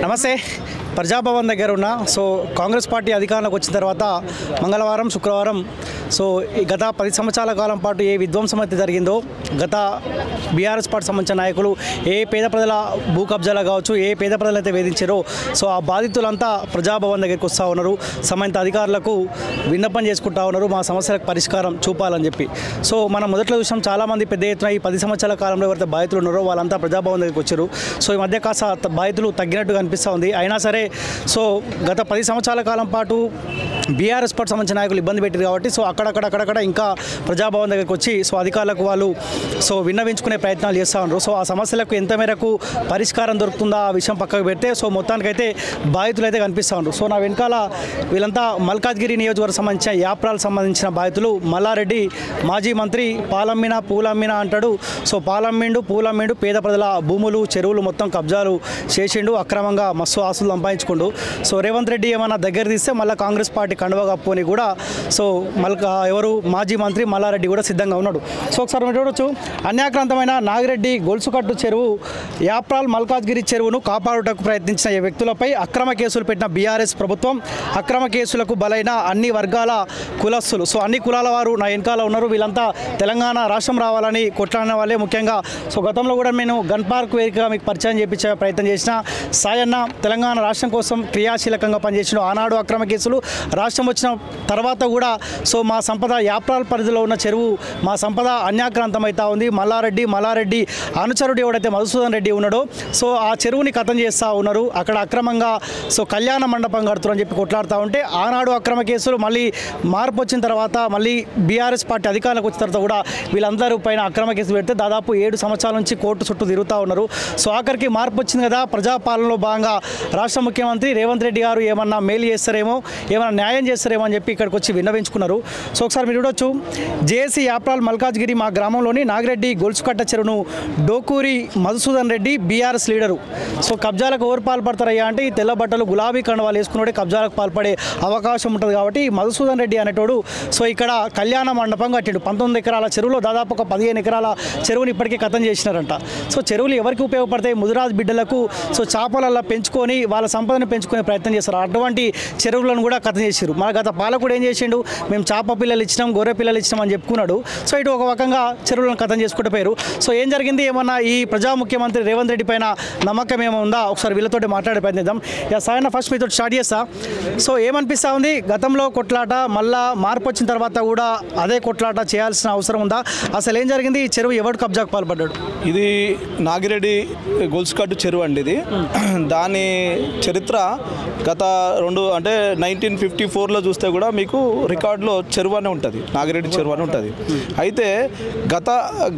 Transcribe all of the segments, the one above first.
నమస్తే ప్రజాభవన్ దగ్గర ఉన్న కాంగ్రెస్ పార్టీ అధికారంలోకి వచ్చిన తర్వాత మంగళవారం శుక్రవారం ఈ గత 10 సంవత్సరాల కాలం పాటు ఏ విధ్వంసం అయితే జరిగిందో గత బీఆర్ఎస్ పార్టీ సంబంధించిన నాయకులు ఏ పేద ప్రజల భూ కబ్జాలు కావచ్చు ఏ పేద ప్రజలు అయితే వేధించారో ఆ బాధితులంతా ప్రజాభవన్ దగ్గరికి వస్తూ ఉన్నారు. సంబంధిత అధికారులకు విన్నపం చేసుకుంటా ఉన్నారు మా సమస్యలకు పరిష్కారం చూపాలని చెప్పి. మనం మొదట్లో చూసాం చాలామంది పెద్ద ఎత్తున ఈ 10 సంవత్సరాల కాలంలో ఎవరైతే బాధితులు ఉన్నారో వాళ్ళంతా ప్రజాభవన్ దగ్గరికి వచ్చారు. ఈ మధ్య కాస్త బాధితులు తగ్గినట్టుగా అనిపిస్తూ ఉంది. అయినా సరే గత 10 సంవత్సరాల కాలం పాటు బీఆర్ఎస్ పార్టీ సంబంధించిన నాయకులు ఇబ్బంది పెట్టారు కాబట్టి అక్కడక్కడ ఇంకా ప్రజాభవన్ దగ్గరికి వచ్చి అధికారులకు వాళ్ళు విన్నవించుకునే ప్రయత్నాలు చేస్తూ ఉన్నారు. ఆ సమస్యలకు ఎంత మేరకు పరిష్కారం దొరుకుతుందా ఆ విషయం పక్కకు పెడితే మొత్తానికైతే బాధితులు అయితే కనిపిస్తూ ఉన్నారు. నా వెనకాల వీళ్ళంతా మల్కాజ్గిరి నియోజకవర్గం సంబంధించిన యాప్రాలకు సంబంధించిన బాధితులు. మల్లారెడ్డి మాజీ మంత్రి పాలమ్మినా పూలమ్మినా అంటాడు. పాలమ్మిండు పూలమ్మిండు పేద ప్రజల భూములు చెరువులు మొత్తం కబ్జాలు చేసిండు, అక్రమంగా మస్తు ఆస్తులు సంపాదించుకుండు. రేవంత్ రెడ్డి ఏమన్నా దగ్గర తీస్తే మళ్ళీ కాంగ్రెస్ పార్టీ కండువ కప్పుకొని కూడా ఎవరు మాజీ మంత్రి మల్లారెడ్డి కూడా సిద్ధంగా ఉన్నాడు. ఒకసారి మీరు చూడొచ్చు, అన్యాక్రాంతమైన నాగిరెడ్డి గొలుసుకట్టు చెరువు యాప్రాల్ మల్కాజ్గిరి చెరువును కాపాడుటకు ప్రయత్నించిన ఈ వ్యక్తులపై అక్రమ కేసులు పెట్టిన బీఆర్ఎస్ ప్రభుత్వం అక్రమ కేసులకు బలైన అన్ని వర్గాల కులస్తులు అన్ని కులాల వారు నా వెనకాల ఉన్నారు. వీళ్ళంతా తెలంగాణ రాష్ట్రం రావాలని కొట్లాడిన వాళ్ళే. ముఖ్యంగా గతంలో కూడా నేను గన్ పార్క్ వేదికగా మీకు పరిచయం చేయించే ప్రయత్నం చేసిన సాయన్న తెలంగాణ రాష్ట్రం కోసం క్రియాశీలకంగా పనిచేసిన ఆనాడు అక్రమ కేసులు రాష్ట్రం వచ్చిన తర్వాత కూడా మా సంపద యాప్రాల్ పరిధిలో ఉన్న చెరువు మా సంపద అన్యాక్రాంతమవుతా ఉంది. మల్లారెడ్డి అనుచరుడు ఎవడైతే మధుసూదన్ రెడ్డి ఉన్నాడో ఆ చెరువుని కథం చేస్తూ ఉన్నారు. అక్కడ అక్రమంగా కళ్యాణ మండపం కడుతున్నారని చెప్పి కొట్లాడుతూ ఉంటే ఆనాడు అక్రమ కేసులు మళ్ళీ మార్పు వచ్చిన తర్వాత మళ్ళీ బీఆర్ఎస్ పార్టీ అధికారులకు వచ్చిన తర్వాత కూడా వీళ్ళందరూ పైన అక్రమ కేసులు పెడితే దాదాపు 7 సంవత్సరాల నుంచి కోర్టు చుట్టూ తిరుగుతూ ఉన్నారు. ఆఖరికి మార్పు వచ్చింది కదా, ప్రజాపాలనలో భాగంగా రాష్ట్ర ముఖ్యమంత్రి రేవంత్ రెడ్డి గారు ఏమన్నా మేలు చేస్తారేమో ఏమైనా న్యాయం చేస్తారేమో అని చెప్పి ఇక్కడికి వచ్చి విన్నవించుకున్నారు. ఒకసారి మీరు చూడొచ్చు, జేఏసీ యాప్రాల్ మల్కాజ్గిరి మా గ్రామంలోని నాగిరెడ్డి గొలుసుకట్ట చెరువును డోకూరి మధుసూదన్ రెడ్డి బీఆర్ఎస్ లీడరు కబ్జాలకు ఎవరు పాల్పడతారయ్యా అంటే ఈ తెల్ల బట్టలు గులాబీ కండవాలు వేసుకున్నోడే కబ్జాలకు పాల్పడే అవకాశం ఉంటుంది కాబట్టి మధుసూదన్ రెడ్డి అనేటోడు ఇక్కడ కళ్యాణ మండపం కట్టాడు. 19 ఎకరాల చెరువులో దాదాపు ఒక 15 ఎకరాల చెరువుని ఇప్పటికే కథం చేసినారంట. చెరువులు ఎవరికి ఉపయోగపడతాయి? ముదిరాజ్ బిడ్డలకు చేపలల్లో పెంచుకొని వాళ్ళ సంపదను పెంచుకునే ప్రయత్నం చేస్తారు. అటువంటి చెరువులను కూడా కథం చేశారు. మన గత పాలకుడు ఏం చేసిండు, మేము చేప పిల్లలు ఇచ్చినాం గొర్రె పిల్లలు ఇచ్చినాం అని చెప్పుకున్నాడు. ఇటు ఒక రకంగా చెరువులను కథం చేసుకుంటూ పోయారు. ఏం జరిగింది, ఏమన్నా ఈ ప్రజా ముఖ్యమంత్రి రేవంత్ రెడ్డి పైన నమ్మకం ఏమో ఉందా? ఒకసారి వీళ్ళతో మాట్లాడే ప్రయత్నిద్దాం. సాయన్న ఫస్ట్ మీతో స్టార్ట్ చేస్తా. ఏమనిపిస్తూ ఉంది, గతంలో కొట్లాట మళ్ళా మార్పు వచ్చిన తర్వాత కూడా అదే కొట్లాట చేయాల్సిన అవసరం ఉందా? అసలు ఏం జరిగింది, ఈ చెరువు ఎవరు కబ్జాకు పాల్పడ్డాడు? ఇది నాగిరెడ్డి గొలుసుకట్టు చెరువు అండి. ఇది దాని చరిత్ర గత 1954లో చూస్తే కూడా మీకు రికార్డులో చెరువు అనే ఉంటుంది, నాగిరెడ్డి చెరువు అని ఉంటుంది. అయితే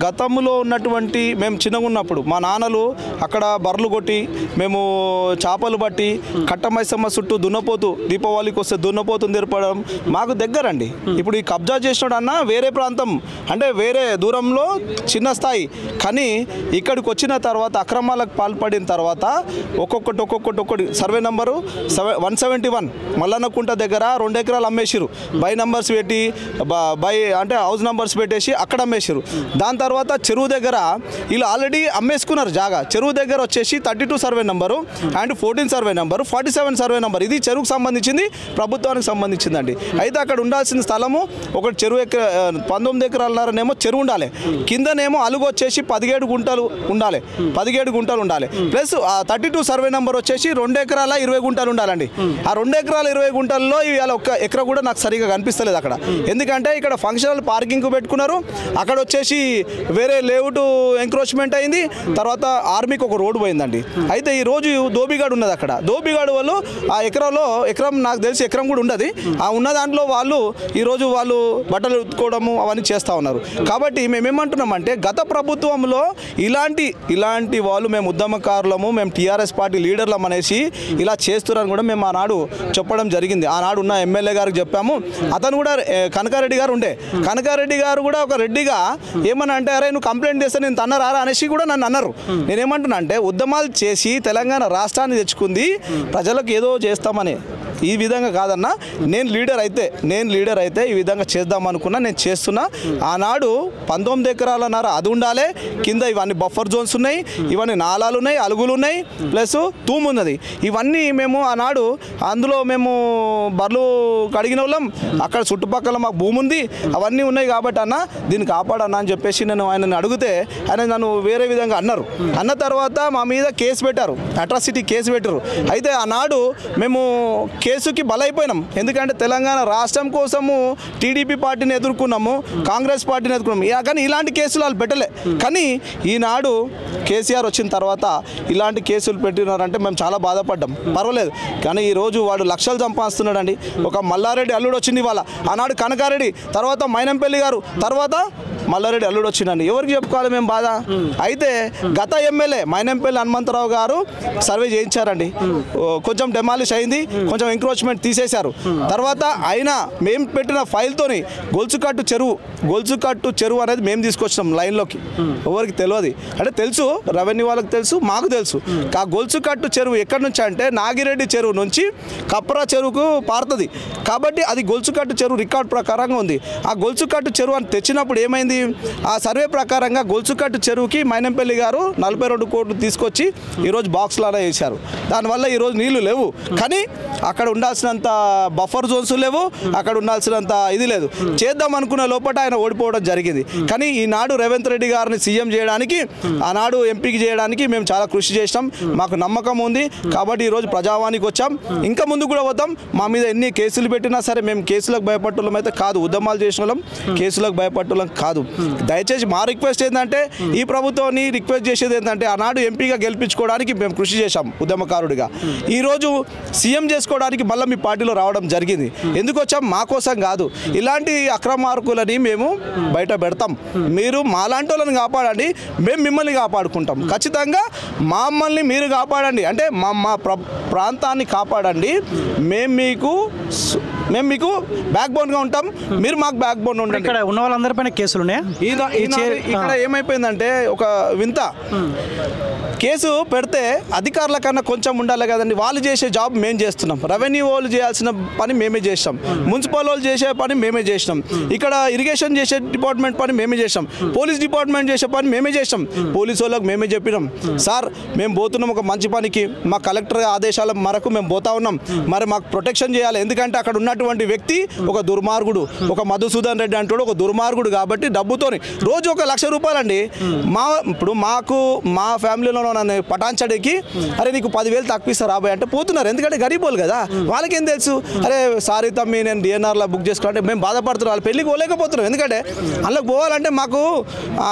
గతంలో ఉన్నటువంటి మేము చిన్నగా ఉన్నప్పుడు మా నాన్నలు అక్కడ బర్రెలు కొట్టి మేము చేపలు పట్టి కట్టమైసమ్మ చుట్టూ దున్నపోతు దీపావళికి వస్తే దున్నపోతుని తెరపడం మాకు దగ్గరండి. ఇప్పుడు ఈ కబ్జా చేసినాడు అన్న వేరే ప్రాంతం అంటే వేరే దూరంలో చిన్న స్థాయి, కానీ ఇక్కడికి వచ్చిన తర్వాత అక్రమాలకు పాల్పడిన తర్వాత ఒక్కొక్కటి సర్వే నెంబరు 171 మల్లన్నకుంట దగ్గర 2 ఎకరాలు అమ్మేసిరు. బై నంబర్స్ పెట్టి అంటే హౌస్ నంబర్స్ పెట్టేసి అక్కడ అమ్మేసారు. దాని తర్వాత చెరువు దగ్గర వీళ్ళు ఆల్రెడీ అమ్మేసుకున్నారు జాగా. చెరువు దగ్గర వచ్చేసి 32 survey number and 14 survey number 47 survey number. ఇది చెరువుకు సంబంధించింది, ప్రభుత్వానికి సంబంధించిందండి. అయితే అక్కడ ఉండాల్సిన స్థలము ఒకటి చెరువు 19 ఎకరాలనేమో చెరువు ఉండాలి, కిందనేమో అలుగు వచ్చేసి 17 గుంటలు ఉండాలి, 17 గుంటలు ఉండాలి. ప్లస్ 32 సర్వే నెంబర్ వచ్చేసి 2 ఎకరాల 20 గుంటలు ఉండాలండి. ఆ 2 ఎకరాల 20 గుంటల్లో ఇవాళ 1 ఎకరా కూడా నాకు సరిగా కనిపిస్తలేదు అక్కడ. ఎందుకంటే ఇక్కడ ఫంక్షనల్ పార్కింగ్ పెట్టుకున్నారు, అక్కడ వచ్చేసి వేరే లేఅవుట్ ఎంక్రోచ్మెంట్ అయింది, తర్వాత ఆర్మీకి ఒక రోడ్డు పోయిందండి. అయితే ఈ రోజు దోబిగాడు ఉన్నది అక్కడ. దోబిగాడు వాళ్ళు ఆ ఎకరం నాకు తెలిసి ఎకరం కూడా ఉండదు. ఆ ఉన్న దాంట్లో వాళ్ళు ఈరోజు వాళ్ళు బట్టలు ఉతుకోవడము అవన్నీ చేస్తూ ఉన్నారు. కాబట్టి మేమేమంటున్నామంటే గత ప్రభుత్వంలో ఇలాంటి వాళ్ళు మేము ఉద్యమకారులము, మేము టీఆర్ఎస్ పార్టీ లీడర్లం అనేసి ఇలా చేస్తున్నారని కూడా మేము ఆనాడు చెప్పడం జరిగింది. ఆనాడు ఉన్న ఎమ్మెల్యే గారికి చెప్పాము. అతను కూడా కనకారెడ్డి గారు ఉండే, కనకారెడ్డి గారు కూడా ఒక రెడ్డిగా ఏమన్నా అంటే అరే నువ్వు కంప్లైంట్ చేస్తే నేను తన్నరారా అనేసి కూడా నన్ను అన్నారు. నేనేమంటున్నా అంటే ఉద్యమాలు చేసి తెలంగాణ రాష్ట్రాన్ని తెచ్చుకుంది ప్రజలకు ఏదో చేస్తామని, ఈ విధంగా కాదన్నా, నేను లీడర్ అయితే ఈ విధంగా చేద్దాం అనుకున్నా, నేను చేస్తున్నా. ఆనాడు 19 ఎకరాలన్నర అది ఉండాలి, కింద ఇవన్నీ బఫర్ జోన్స్ ఉన్నాయి, ఇవన్నీ నాలాలు ఉన్నాయి, అలుగులు ఉన్నాయి, ప్లస్ తూము ఉన్నది. ఇవన్నీ మేము ఆనాడు అందులో మేము బర్రెలు కడిగిన వాళ్ళం, అక్కడ చుట్టుపక్కల మాకు భూమి ఉంది, అవన్నీ ఉన్నాయి కాబట్టి అన్న దీన్ని కాపాడన్నా అని చెప్పేసి నేను ఆయనని అడిగితే ఆయన నన్ను వేరే విధంగా అన్నారు. అన్న తర్వాత మా మీద కేసు పెట్టారు, అట్రాసిటీ కేసు పెట్టారు. అయితే ఆనాడు మేము కేసుకి బలైపోయినాం. ఎందుకంటే తెలంగాణ రాష్ట్రం కోసము టీడీపీ పార్టీని ఎదుర్కొన్నాము, కాంగ్రెస్ పార్టీని ఎదుర్కొన్నాము. కానీ ఇలాంటి కేసులు వాళ్ళు పెట్టలే. కానీ ఈనాడు కేసీఆర్ వచ్చిన తర్వాత ఇలాంటి కేసులు పెట్టినారంటే మేము చాలా బాధపడ్డాం. పర్వాలేదు, కానీ ఈరోజు వాడు లక్షలు సంపాదిస్తున్నాడండి. ఒక మల్లారెడ్డి అల్లుడు వచ్చింది ఇవాళ, ఆనాడు కనకారెడ్డి, తర్వాత మైనంపల్లి గారు, తర్వాత మల్లారెడ్డి అల్లుడు వచ్చిందండి. ఎవరికి చెప్పుకోవాలి మేము బాధ? అయితే గత ఎమ్మెల్యే మైనంపల్లి హనుమంతరావు గారు సర్వే చేయించారండి, కొంచెం డెమాలిష్ అయింది, కొంచెం ఎంక్రోచ్మెంట్ తీసేశారు. తర్వాత అయినా మేము పెట్టిన ఫైల్తోని గొలుసుకట్టు చెరువు అనేది మేము తీసుకొచ్చినాం లైన్లోకి. ఎవరికి తెలియదు, అంటే తెలుసు, రెవెన్యూ వాళ్ళకి తెలుసు, మాకు తెలుసు. ఆ గొలుసుకట్టు చెరువు ఎక్కడి నుంచి అంటే నాగిరెడ్డి చెరువు నుంచి కప్రా చెరువుకు పారుతుంది. కాబట్టి అది గొలుసుకట్టు చెరువు రికార్డ్ ప్రకారంగా ఉంది. ఆ గొలుసుకట్టు చెరువు అని తెచ్చినప్పుడు ఏమైంది, ఆ సర్వే ప్రకారంగా గొలుసుకట్టు చెరువుకి మైనంపల్లి గారు 42 కోట్లు తీసుకొచ్చి ఈరోజు బాక్స్ లాగా వేశారు. దానివల్ల ఈరోజు నీళ్లు లేవు. కానీ అక్కడ ఉండాల్సినంత బఫర్ జోన్స్ లేవు, అక్కడ ఉండాల్సినంత ఇది లేదు. చేద్దాం అనుకున్న లోపల ఆయన ఓడిపోవడం జరిగింది. కానీ ఈనాడు రేవంత్ రెడ్డి గారిని సీఎం చేయడానికి, ఆనాడు ఎంపీకి చేయడానికి మేము చాలా కృషి చేసినాం. మాకు నమ్మకం ఉంది కాబట్టి ఈరోజు ప్రజావానికి వచ్చాం. ఇంకా ముందు కూడా వద్దాం. మా మీద ఎన్ని కేసులు పెట్టినా సరే మేము కేసులకు భయపడటం అయితే కాదు, ఉద్యమాలు చేసిన వాళ్ళం, కేసులకు భయపడటం కాదు. దయచేసి మా రిక్వెస్ట్ ఏంటంటే, ఈ ప్రభుత్వాన్ని రిక్వెస్ట్ చేసేది ఏంటంటే, ఆనాడు ఎంపీగా గెలిపించుకోవడానికి మేము కృషి చేశాం ఉద్యమకారుడిగా. ఈరోజు సీఎం చేసుకోవడానికి మళ్ళీ మీ పార్టీలో రావడం జరిగింది. ఎందుకు వచ్చాం? మా కోసం కాదు. ఇలాంటి అక్రమార్కులని మేము బయట పెడతాం. మీరు మాలాంటి వాళ్ళని కాపాడండి, మేము మిమ్మల్ని కాపాడుకుంటాం. ఖచ్చితంగా మమ్మల్ని మీరు కాపాడండి, అంటే మా ప్రాంతాన్ని కాపాడండి. మేము మీకు బ్యాక్ బోన్గా ఉంటాం, మీరు మాకు బ్యాక్ బోన్ ఉండండి. ఇక్కడ ఉన్న వాళ్ళందరిపైన కేసులు ఉన్నాయా? ఇక్కడ ఏమైపోయిందంటే ఒక వింత, కేసు పెడితే అధికారుల కన్నా కొంచెం ఉండాలి కదండి. వాళ్ళు చేసే జాబ్ మేము చేస్తున్నాం, రెవెన్యూ వాళ్ళు చేయాల్సిన పని మేమే చేస్తాం, మున్సిపల్ వాళ్ళు చేసే పని మేమే చేస్తాం, ఇక్కడ ఇరిగేషన్ చేసే డిపార్ట్మెంట్ పని మేమే చేస్తాం, పోలీస్ డిపార్ట్మెంట్ చేసే పని మేమే చేస్తాం. పోలీసు వాళ్ళకి మేమే చెప్పినాం, సార్ మేము పోతున్నాం ఒక మంచి పనికి, మా కలెక్టర్ ఆదేశాల మేరకు మేము పోతా ఉన్నాం, మరి మాకు ప్రొటెక్షన్ చేయాలి. ఎందుకంటే అక్కడ ఉన్నటువంటి వ్యక్తి ఒక దుర్మార్గుడు, ఒక మధుసూదన్ రెడ్డి అంటాడు, ఒక దుర్మార్గుడు. కాబట్టి డబ్బుతోని రోజు 1 లక్ష రూపాయలండి. ఇప్పుడు మా ఫ్యామిలీలో నన్ను పటాన్చడికి, అరే నీకు 10,000 తక్కువ ఇస్తారు రాబోయే అంటే పోతున్నారు. ఎందుకంటే గరీబోళ్ళు కదా, వాళ్ళకేం తెలుసు. అరే సారీ తమ్మి నేను డిఎన్ఆర్లో బుక్ చేసుకోవాలంటే మేము బాధపడుతున్నాం. వాళ్ళు పెళ్ళికి పోలేకపోతున్నాం, ఎందుకంటే అందులోకి పోవాలంటే మాకు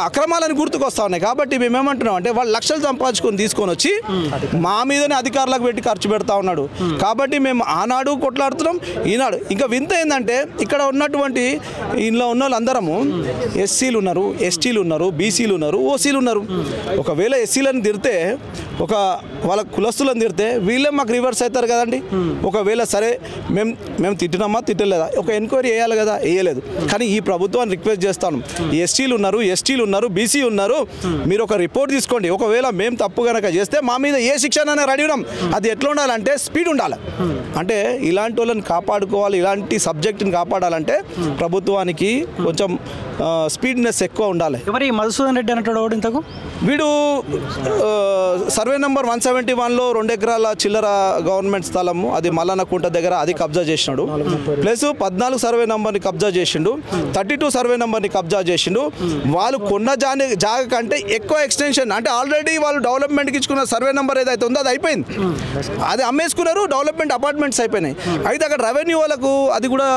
అక్రమాలని గుర్తుకొస్తా ఉన్నాయి. కాబట్టి మేము ఏమంటున్నాం అంటే, వాళ్ళు లక్షలు సంపాదించుకొని తీసుకొని వచ్చి మా మీదనే అధికారులకు పెట్టి ఖర్చు పెడతా ఉన్నాడు. కాబట్టి మేము ఆనాడు కొట్లాడుతున్నాం, ఈనాడు. ఇంకా వింత ఏంటంటే, ఇక్కడ ఉన్నటువంటి ఇంట్లో ఉన్న వాళ్ళందరము ఎస్సీలు ఉన్నారు, ఎస్టీలు ఉన్నారు, బీసీలు ఉన్నారు, ఓసీలు ఉన్నారు. ఒకవేళ ఎస్సీలను తిడితే, వాళ్ళ కులస్తులను తిడితే వీళ్ళే మాకు రివర్స్ అవుతారు కదండి. ఒకవేళ సరే మేము తిట్టినామా తిట్టలేదా, ఒక ఎంక్వైరీ వేయాలి కదా, వేయలేదు. కానీ ఈ ప్రభుత్వాన్ని రిక్వెస్ట్ చేస్తాను, ఎస్టీలు ఉన్నారు, ఎస్టీలు ఉన్నారు, బీసీ ఉన్నారు, మీరు ఒక రిపోర్ట్ తీసుకోండి. ఒకవేళ మేము తప్పు కనుక చేస్తే మా మీద ఏ శిక్షణ రెడీ ఉన్నాం. అది ఎట్లా ఉండాలంటే స్పీడ్ ఉండాలి. అంటే ఇలాంటి వాళ్ళని కాపాడుకోవాలి, ఇలాంటి సబ్జెక్ట్ని కాపాడాలంటే ప్రభుత్వానికి కొంచెం స్పీడ్నెస్ ఎక్కువ ఉండాలి. మరి మధుసూదన్ రెడ్డి అన్నట్టు ఇంతకు వీడు సర్వే నెంబర్ 171లో 2 ఎకరాల చిల్లర గవర్నమెంట్ స్థలము, అది మల్లన్నకుంట దగ్గర, అది కబ్జా చేసినాడు. ప్లస్ 14 సర్వే నెంబర్ని కబ్జా చేసిండు, 32 సర్వే నెంబర్ని కబ్జా చేసిండు. వాళ్ళు కొన్న జాగ కంటే ఎక్కువ ఎక్స్టెన్షన్, అంటే ఆల్రెడీ వాళ్ళు డెవలప్మెంట్కి ఇచ్చుకున్న సర్వే నెంబర్ ఏదైతే ఉందో అది అయిపోయింది, అది అమ్మేసుకున్నారు, డెవలప్మెంట్ అపార్ట్మెంట్స్ అయిపోయినాయి. అయితే అక్కడ రెవెన్యూ వాళ్ళకు అది కూడా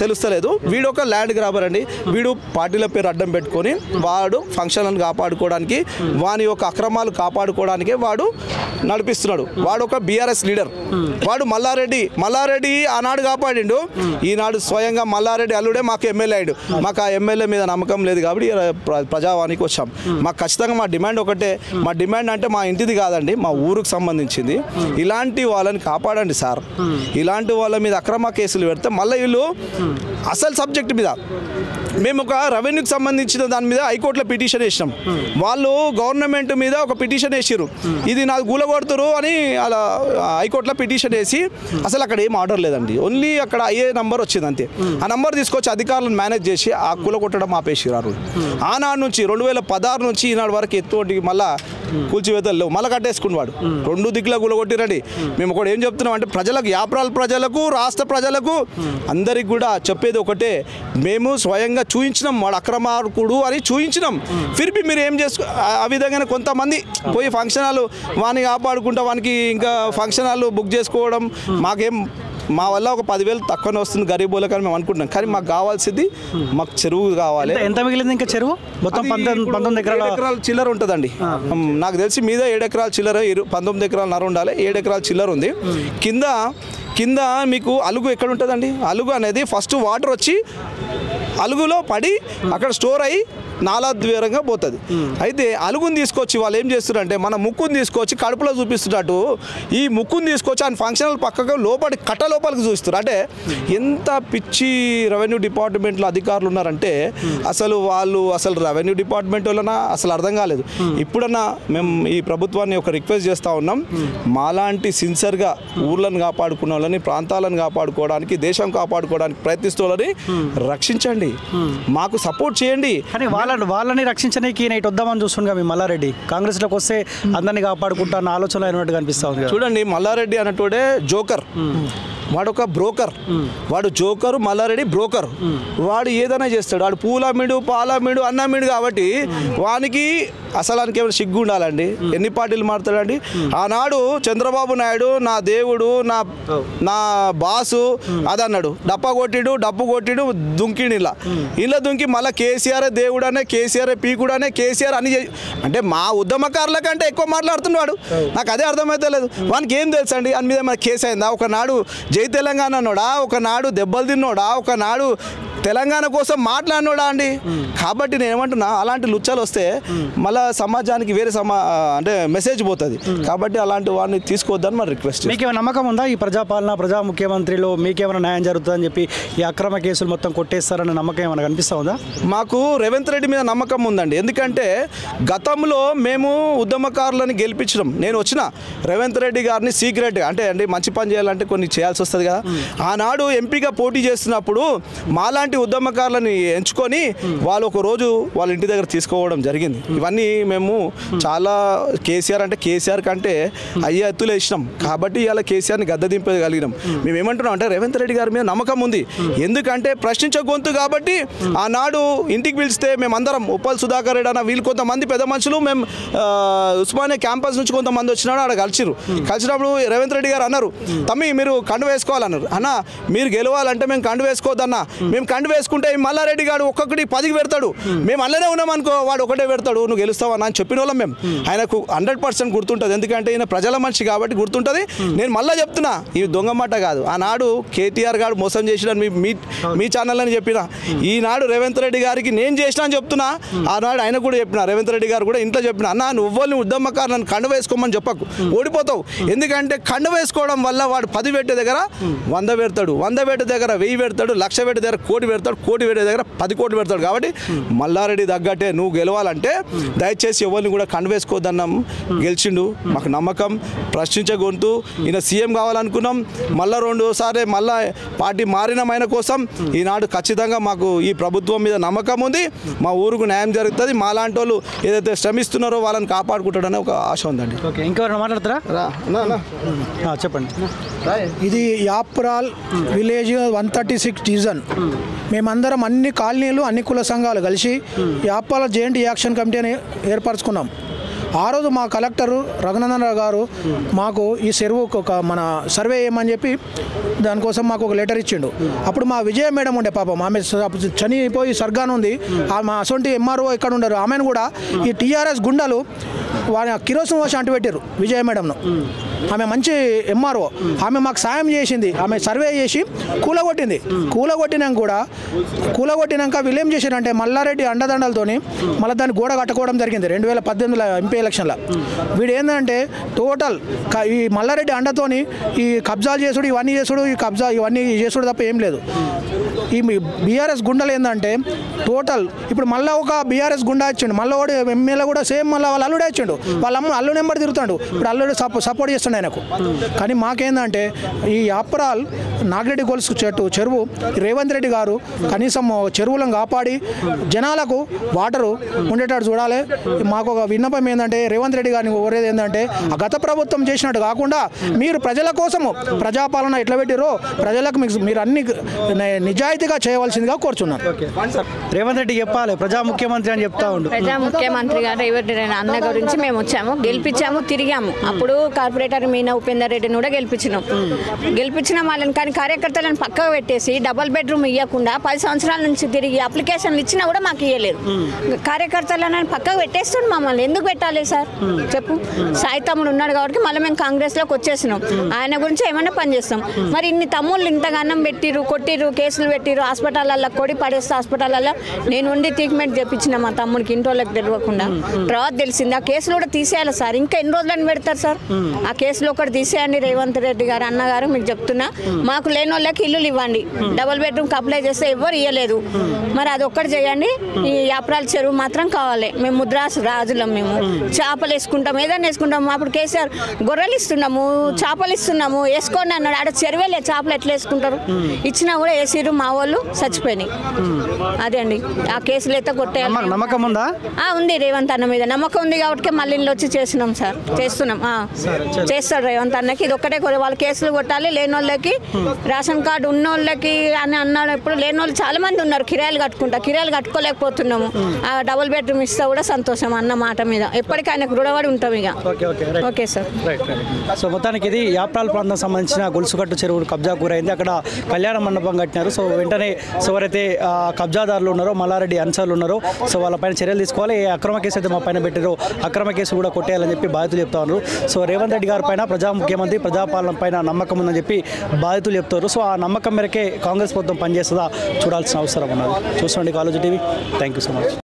తెలుస్తలేదు. వీడు ఒక ల్యాండ్ గ్రాబర్ అండి. వీడు పార్టీల పేరు అడ్డం పెట్టుకొని వాడు ఫంక్షన్లను కాపాడుకోవడానికి, వాని యొక్క అక్రమాలు కాపాడుకోవడానికే వాడు నడిపిస్తున్నాడు. వాడు ఒక బీఆర్ఎస్ లీడర్. వాడు మల్లారెడ్డి ఆనాడు కాపాడిండు, ఈనాడు స్వయంగా మల్లారెడ్డి అల్లుడే మాకు ఎమ్మెల్యే అయ్యాడు. మాకు ఆ ఎమ్మెల్యే మీద నమ్మకం లేదు కాబట్టి ప్రజావానికి వచ్చాం. మాకు ఖచ్చితంగా మా డిమాండ్ ఒకటే. మా డిమాండ్ అంటే మా ఇంటిది కాదండి, మా ఊరుకు సంబంధించింది. ఇలాంటి వాళ్ళని కాపాడండి సార్. ఇలాంటి వాళ్ళ మీద అక్రమ కేసులు పెడితే మళ్ళీ వీళ్ళు అసలు సబ్జెక్ట్ మీద, మేము ఒక రెవెన్యూకి సంబంధించిన దాని మీద హైకోర్టులో పిటిషన్ వేసినాం. వాళ్ళు గవర్నమెంట్ మీద ఒక పిటిషన్ వేసారు. ఇది నాకు కూలగొడుతురు అని అలా హైకోర్టులో పిటిషన్ వేసి అసలు అక్కడ ఏం ఆర్డర్ లేదండి, ఓన్లీ అక్కడ అయ్యే నంబర్ వచ్చింది అంతే. ఆ నంబర్ తీసుకొచ్చి అధికారులను మేనేజ్ చేసి ఆ కూలగొట్టడం ఆపేసిరారు. ఆనాడు నుంచి 2016 నుంచి ఈనాడు వరకు ఎత్తోటి మళ్ళా కూల్చివేతలు లేవు, మళ్ళీ కట్టేసుకున్నాడు. 2 దిక్కులా కూలగొట్టిరండి. మేము కూడా ఏం చెప్తున్నాం అంటే ప్రజలకు, యాప్రాల ప్రజలకు, రాష్ట్ర ప్రజలకు అందరికి కూడా చెప్పేది ఒకటే, మేము స్వయంగా చూయించినాం వాడు అక్రమార్కుడు అని చూయించినాం. ఫిర్పి మీరు ఏం చేసుకో ఆ విధంగానే కొంతమంది పోయి ఫంక్షన్ హాల్ వాని కాపాడుకుంటా వానికి ఇంకా ఫంక్షన్ హాల్ బుక్ చేసుకోవడం, మాకేం మా వల్ల ఒక 10,000 తక్కువనే వస్తుంది గరీబులకు అని మేము అనుకుంటున్నాం. కానీ మాకు కావాల్సింది మాకు చెరువు కావాలి. ఎంత మిగిలింది ఇంకా చెరువు? మొత్తం 19 ఎకరాల చిల్లర ఉంటుందండి. నాకు తెలిసి మీద 7 ఎకరాల చిల్లర, 19 ఎకరాల నర ఉండాలి. 7 ఎకరాల చిల్లర ఉంది. కింద మీకు అలుగు ఎక్కడ ఉంటుందండి? అలుగు అనేది ఫస్ట్ వాటర్ వచ్చి అలుగులో పడి అక్కడ స్టోర్ అయ్యి నాలా ద్వారంగా పోతుంది. అయితే అలుగుని తీసుకొచ్చి వాళ్ళు ఏం చేస్తున్నారంటే మన ముక్కుని తీసుకొచ్చి కడుపులో చూపిస్తున్నట్టు ఈ ముక్కుని తీసుకొచ్చి ఆయన ఫంక్షన్ పక్కగా లోపలి కట్ట లోపలికి చూస్తారు. అంటే ఎంత పిచ్చి రెవెన్యూ డిపార్ట్మెంట్లో అధికారులు ఉన్నారంటే అసలు రెవెన్యూ డిపార్ట్మెంట్ వలన అసలు అర్థం కాలేదు. ఇప్పుడన్నా మేము ఈ ప్రభుత్వాన్ని ఒక రిక్వెస్ట్ చేస్తూ ఉన్నాం, మాలాంటి సిన్సియర్గా ఊర్లను కాపాడుకున్న వాళ్ళని, ప్రాంతాలను కాపాడుకోవడానికి, దేశం కాపాడుకోవడానికి ప్రయత్నిస్తూ వాళ్ళని రక్షించండి, మాకు సపోర్ట్ చేయండి. వాళ్ళని రక్షించడానికి నైట్ వద్దామని చూస్తుండగా మీ మల్లారెడ్డి కాంగ్రెస్లోకి వస్తే అందరినీ కాపాడుకుంటా అన్న ఆలోచన అయినట్టుగా అనిపిస్తా ఉంది. చూడండి, మల్లారెడ్డి అన్నట్టుడే జోకర్, వాడు ఒక బ్రోకర్, వాడు జోకరు, మల్లారెడ్డి బ్రోకర్. వాడు ఏదైనా చేస్తాడు, వాడు పూలమ్మిడు, పాలమ్మిడు, అన్నమ్మిడు. కాబట్టి వానికి అసలానికి ఏమైనా సిగ్గు ఉండాలండి. ఎన్ని పార్టీలు మారుతాడండి? ఆనాడు చంద్రబాబు నాయుడు నా దేవుడు, నా బాసు అదన్నాడు, డప్పు కొట్టిడు దుంకిడు. ఇలా దుంకి మళ్ళీ కేసీఆర్ దేవుడనే, కేసీఆర్ పీకుడనే, కేసీఆర్ అని అంటే మా ఉద్యమకారుల కంటే ఎక్కువ మాట్లాడుతున్నాడు. నాకు అదే అర్థమైతే లేదు. వానికి ఏం తెలుసు అండి? అని మీద మన కేసు అయిందా? ఒకనాడు జై తెలంగాణ అన్నోడా, ఒకనాడు దెబ్బలు తిన్నోడా, ఒకనాడు తెలంగాణ కోసం మాట్లాడినోడా అండి? కాబట్టి నేను ఏమంటున్నా, అలాంటి లుచ్చాలు వస్తే మళ్ళీ సమాజానికి వేరే అంటే మెసేజ్ పోతుంది. కాబట్టి అలాంటి వాడిని తీసుకోవద్దని మన రిక్వెస్ట్. మీకేమైనా నమ్మకం ఉందా ఈ ప్రజాపాలన, ప్రజా ముఖ్యమంత్రిలో మీకేమైనా న్యాయం జరుగుతుందని చెప్పి ఈ అక్రమ కేసులు మొత్తం కొట్టేస్తారన్న నమ్మకం ఏమైనా కనిపిస్తూ ఉందా? మాకు రేవంత్ రెడ్డి మీద నమ్మకం ఉందండి. ఎందుకంటే గతంలో మేము ఉద్యమకారులను గెలిపించడం, నేను వచ్చిన రేవంత్ రెడ్డి గారిని సీక్రెట్ అంటే మంచి పని చేయాలంటే కొన్ని చేయాల్సి వస్తుంది కదా. ఆనాడు ఎంపీగా పోటీ చేస్తున్నప్పుడు మాలాంటి ఉద్యమకారులను ఎంచుకొని వాళ్ళు ఒక రోజు వాళ్ళ ఇంటి దగ్గర తీసుకోవడం జరిగింది. ఇవన్నీ మేము చాలా కేసీఆర్ కంటే అయ్యే ఎత్తులు వేసినాం. కాబట్టి ఇవాళ కేసీఆర్ని గద్ద దింపగలిగినాం. మేము ఏమంటున్నాం అంటే రేవంత్ రెడ్డి గారి మీద నమ్మకం ఉంది. ఎందుకంటే ప్రశ్నించే గొంతు కాబట్టి ఆనాడు ఇంటికి పిలిస్తే మేమందరం ఉప్పల్ సుధాకర్ రెడ్డి అన్న వీళ్ళు కొంతమంది పెద్ద మనుషులు మేము ఉస్మానియా క్యాంపస్ నుంచి కొంతమంది వచ్చినాడు, ఆడ కలిసినప్పుడు రేవంత్ రెడ్డి గారు అన్నారు, తమ్మి మీరు కండు వేసుకోవాలన్నారు. అన్న మీరు గెలవాలంటే మేము కండు వేసుకోవద్దన్నా, మేము కండు వేసుకుంటే మల్లారెడ్డి గారు ఒక్కొక్కటి 10కి పెడతాడు, మేము అల్లనే ఉన్నాం అనుకో వాడు ఒకటే పెడతాడు, నువ్వు గెలుస్తావన్నా అని చెప్పిన వాళ్ళం మేము. ఆయనకు 100% గుర్తుంటుంది. ఎందుకంటే ఈయన ప్రజల మనిషి కాబట్టి గుర్తుంటుంది. నేను మళ్ళీ చెప్తున్నా, ఈ దొంగ మాట కాదు. ఆనాడు కేటీఆర్ గారు మోసం చేసినని మీ ఛానల్ అని చెప్పిన, ఈనాడు రేవంత్ రెడ్డి గారికి నేను చేసినా అని చెప్తున్నా. ఆనాడు ఆయన కూడా చెప్పిన, రేవంత్ రెడ్డి గారు కూడా ఇంట్లో చెప్పిన, అన్న నువ్వు ఉద్యమకారులను కండు వేసుకోమని చెప్పకు, ఓడిపోతావు. ఎందుకంటే కండు వేసుకోవడం వల్ల వాడు 10 పెట్టే దగ్గర 100 పెడతాడు, 100 పెట్టే దగ్గర 1000 పెడతాడు, 1,00,000 పెట్టే దగ్గర 1,00,00,000 పెడతాడు, 1,00,00,000 పెట్టే దగ్గర 10 కోట్లు పెడతాడు. కాబట్టి మల్లారెడ్డి తగ్గట్టే నువ్వు గెలవాలంటే దయచేసి ఎవరిని కూడా కండు వేసుకోవద్దన్నాం. గెలిచిండు, మాకు నమ్మకం. ప్రశ్నించే గొంతు, ఈయన సీఎం కావాలనుకున్నాం. మళ్ళీ 2సారి మళ్ళీ పార్టీ మారినమైన కోసం ఈనాడు ఖచ్చితంగా మాకు ఈ ప్రభుత్వం మీద నమ్మకం ఉంది. మా ఊరుకు న్యాయం జరుగుతుంది. మాలాంటి వాళ్ళు ఏదైతే శ్రమిస్తున్నారో వాళ్ళని కాపాడుకుంటాడనే ఒక ఆశ ఉందండి. ఓకే, ఇంకెవరైనా మాట్లాడతారా? చెప్పండి. ఇది యాప్రాల్ విలేజ్ 136 డివిజన్. మేమందరం అన్ని కాలనీలు, అన్ని కుల సంఘాలు కలిసి యాప్రాల జేఎన్టీ యాక్షన్ కమిటీని ఏర్పరచుకున్నాం. ఆ రోజు మా కలెక్టర్ రఘునందన్ రావు గారు మాకు ఈ చెరువు ఒక మన సర్వే చేయమని చెప్పి దానికోసం మాకు ఒక లెటర్ ఇచ్చిండు. అప్పుడు మా విజయ మేడం ఉండే, పాపం ఆమె చనిపోయి స్వర్గాన్ని ఉంది. మా అసొంటి ఎంఆర్ఓ ఇక్కడ ఉండరు. ఆమెను కూడా ఈ టీఆర్ఎస్ గుండాలు వాళ్ళ కిరోసిన్ పోసి అంటుపెట్టారు విజయ మేడంను. ఆమె మంచి ఎంఆర్ఓ, ఆమె మాకు సాయం చేసింది, ఆమె సర్వే చేసి కూలగొట్టింది. కూలగొట్టినాక వీళ్ళు ఏం చేశారంటే మల్లారెడ్డి అండదండలతోని మళ్ళీ దాన్ని గోడ కట్టుకోవడం జరిగింది 2018 ఎంపీ ఎలక్షన్లో. వీడు ఏంటంటే టోటల్ ఈ మల్లారెడ్డి అండతోని ఈ కబ్జాలు చేసుడు, ఇవన్నీ చేసుడు, ఇవన్నీ చేసుడు తప్ప ఏం లేదు. ఈ బీఆర్ఎస్ గుండెలు ఏంటంటే టోటల్ ఇప్పుడు మళ్ళీ ఒక బీఆర్ఎస్ గుండా ఇచ్చిండు, మళ్ళీ వాడు ఎమ్మెల్యే కూడా సేమ్ మళ్ళీ వాళ్ళ అల్లుడే ఇచ్చిండు, వాళ్ళ అల్లు నెంబర్ తిరుగుతాడు. ఇప్పుడు అల్లుడు సపోర్ట్ చేస్తుండే ఆయనకు. కానీ మాకేందంటే ఈ యాప్రాల్ నాగిరెడ్డి గొలుసు చెరువు రేవంత్ రెడ్డి గారు కనీసం చెరువులను కాపాడి జనాలకు వాటరు ఉండేటట్టు చూడాలి. మాకు ఒక విన్నపం ఏంటంటే రేవంత్ రెడ్డి గారిని కోరేది ఏంటంటే ఆ గత ప్రభుత్వం చేసినట్టు కాకుండా మీరు ప్రజల కోసము ప్రజాపాలన ఎట్లా పెట్టిరో ప్రజలకు మీరు అన్ని నిజాయితీగా చేయవలసిందిగా కోరుచున్నాను. రేవంత్ రెడ్డి చెప్పాలి ప్రజా ముఖ్యమంత్రి అని చెప్తా ఉండు. ప్రజా ముఖ్యమంత్రి గారు రేవంత్ రెడ్డి అన్న గురించి మేము వచ్చాము, గెలిపించాము, తిరిగాము. అప్పుడు కార్పొరేటర్ మీనా ఉపేందర్ రెడ్డిని కూడా గెలిపించిన వాళ్ళని. కానీ కార్యకర్తలను పక్కకు పెట్టేసి డబుల్ బెడ్రూమ్ ఇవ్వకుండా 10 సంవత్సరాల నుంచి తిరిగి అప్లికేషన్లు ఇచ్చినా కూడా మాకు ఇవ్వలేదు. కార్యకర్తలను పక్కకు పెట్టేస్తుండే మమ్మల్ని. ఎందుకు పెట్టాలి సార్ చెప్పు? సాయి తమ్ముడు ఉన్నాడు కాబట్టి మళ్ళీ మేము కాంగ్రెస్లోకి వచ్చేసినాం. ఆయన గురించి ఏమైనా పనిచేస్తాం. మరి ఇన్ని తమ్ముళ్ళు ఇంతగా అన్నం పెట్టిరు, కొట్టిరు, కేసులు పెట్టిరు, హాస్పిటల్లో కొడి పడేస్తే హాస్పిటల్లో నేను ఉండి ట్రీట్మెంట్ చేయించిన మా తమ్ముడికి ఇంటోళ్ళకి తెలియకుండా. తర్వాత తెలిసింది ఆ కేసులు కూడా తీసేయాలి సార్. ఇంకా ఎన్ని రోజులని పెడతారు సార్? ఆ కేసులో ఒకటి తీసేయండి రేవంత్ రెడ్డి గారు అన్నగారు, మీకు చెప్తున్నా. మాకు లేని వాళ్ళకి ఇల్లులు ఇవ్వండి. డబుల్ బెడ్రూమ్కి అప్లై చేస్తే ఎవరు ఇవ్వలేదు. మరి అది ఒక్కటి చేయండి. ఈ యాప్రాల చెరువు మాత్రం కావాలి. మేము ముద్రాసు రాజులం, మేము చేపలు వేసుకుంటాం, ఏదైనా వేసుకుంటాం. అప్పుడు కేసీఆర్ గొర్రెలు ఇస్తున్నాము, చేపలు ఇస్తున్నాము, వేసుకోండి అన్నాడు. ఆడ చెరువేలే, చేపలు ఎట్లా వేసుకుంటారు? ఇచ్చినా కూడా వేసిరు, మా వాళ్ళు చచ్చిపోయినాయి. అదే అండి ఆ కేసులు అయితే కొట్టేయాలి. నమ్మకం ఉందా? ఉంది రేవంత్ అన్న మీద నమ్మకం ఉంది కాబట్టి మళ్ళీ వచ్చి చేస్తున్నాం సార్, చేస్తున్నాం. చేస్తాడు రేవంత్ అన్నకి. ఇది ఒక్కటే వాళ్ళ కేసులు కొట్టాలి. లేని వాళ్ళకి రేషన్ కార్డు ఉన్న వాళ్ళకి అని అన్నాడు. ఇప్పుడు లేని వాళ్ళు చాలా మంది ఉన్నారు, కిరాయిలు కట్టుకోలేకపోతున్నాము. ఆ డబుల్ బెడ్రూమ్ ఇస్తా కూడా సంతోషం అన్న మాట మీద. ఎప్పటికీ ఆయనకు రుణపడి ఉంటాం ఇక. Okay sir. సో మొత్తానికి ఇది యాప్రాల్ ప్రాంతం సంబంధించిన గొలుసుకట్టు చెరువు కబ్జా కూరైంది. అక్కడ కళ్యాణ మండపం కట్టినారు. సో వెంటనే ఎవరైతే కబ్జాదారులు ఉన్నారో, మల్లారెడ్డి అన్సార్లు ఉన్నారో, సో వాళ్ళపైన చర్యలు తీసుకోవాలి. ఏ అక్రమ కేసు అయితే మా పైన పెట్టారో అక్రమ కేసు కూడా కొట్టేయాలని చెప్పి బాధితులు చెప్తా ఉన్నారు. సో రేవంత్ రెడ్డి గారి పైన ప్రజా ముఖ్యమంత్రి ప్రజాపాలన పైన నమ్మకం ఉందని చెప్పి బాధితులు చెప్తారు. సో ఆ నమ్మకం మేరకే కాంగ్రెస్ ప్రభుత్వం పనిచేస్తుందా చూడాల్సిన అవసరం ఉన్నది. చూసుకోండి college TV. Thank you so much.